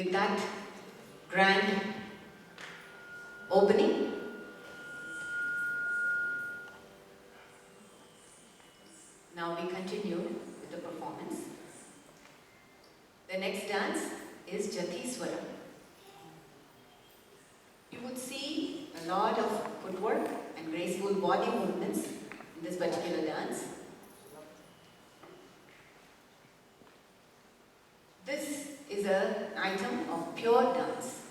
with that grand opening, now we continue with the performance. The next dance is Jati Swara. You would see a lot of footwork and graceful body movements in this particular dance. This is an item of pure dance.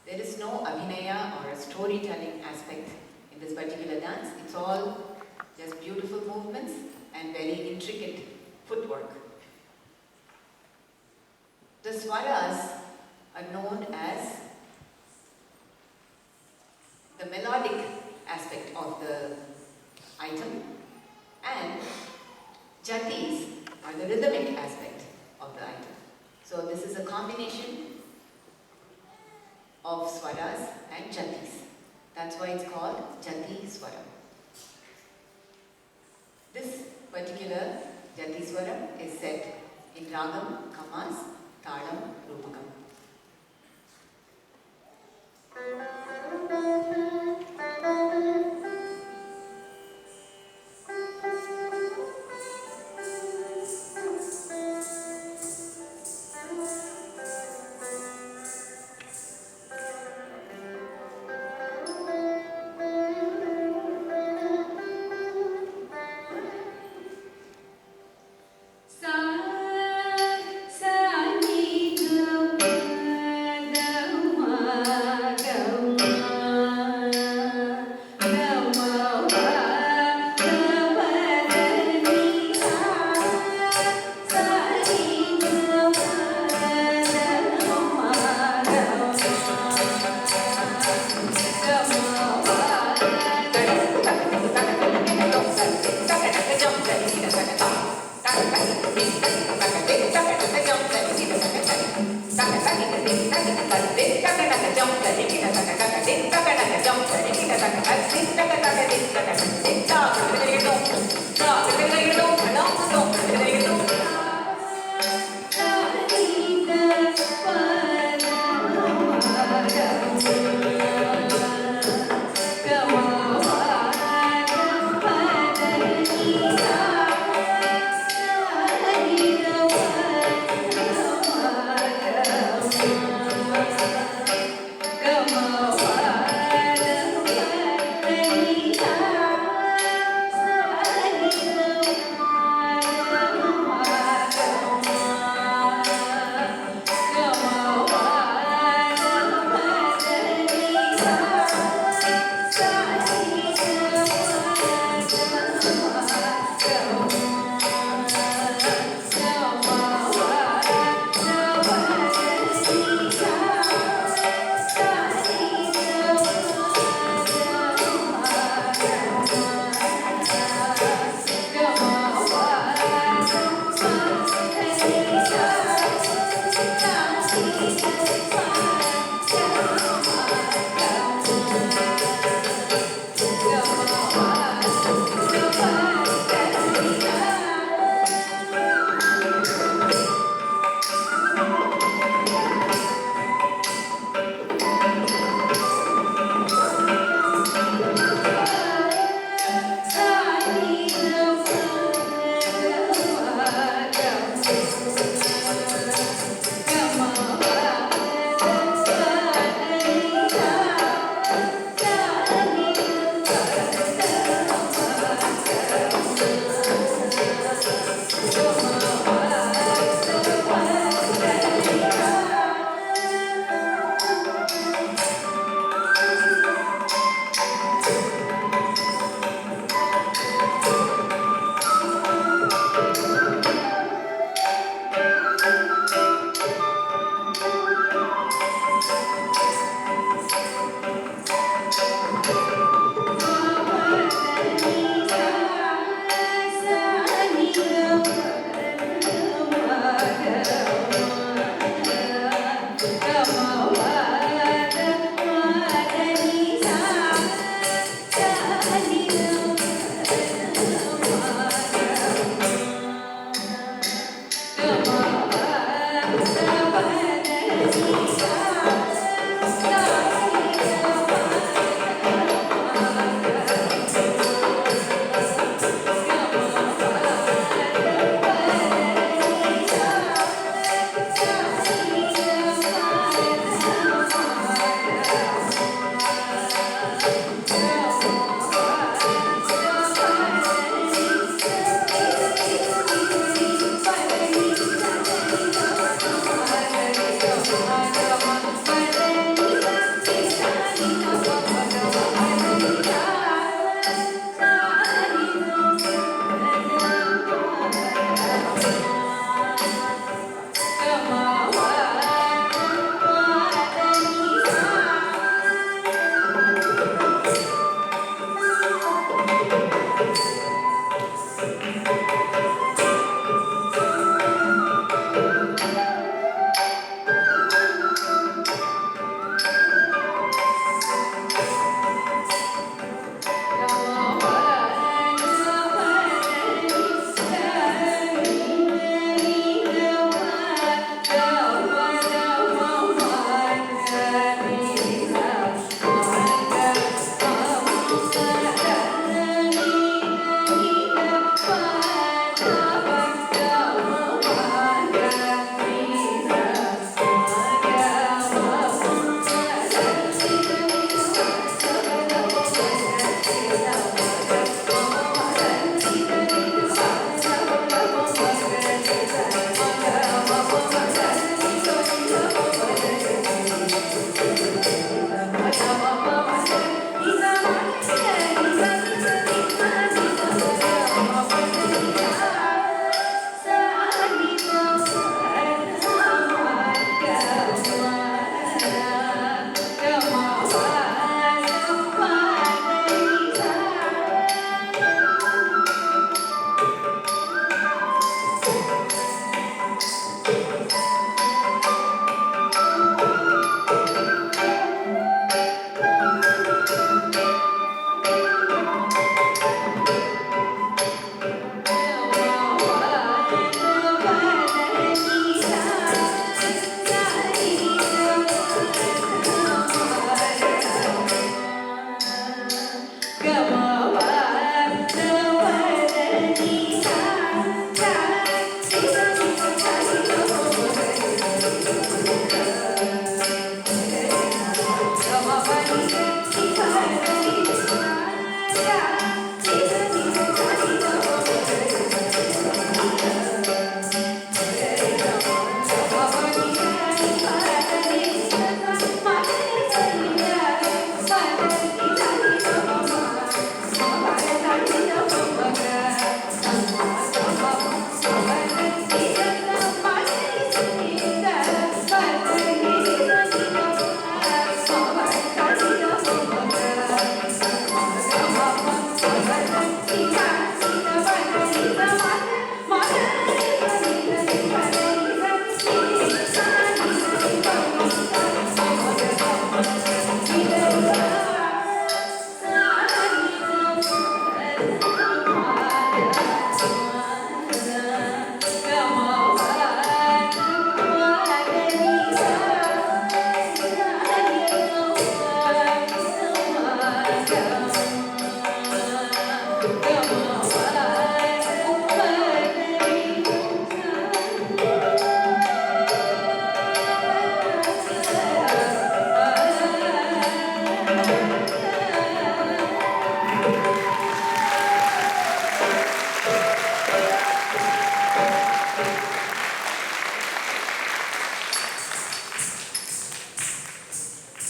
There is no abhinaya or a storytelling aspect in this particular dance. It's all just beautiful movements and very intricate footwork. The swaras are known as the melodic aspect of the item, and jatis are the rhythmic aspect of the item. So this is a combination of swaras and jatis. That's why it's called Jati Swara. This particular Jati Swara is set in Ragam, Kamas, Talam, Rupakam. Jump,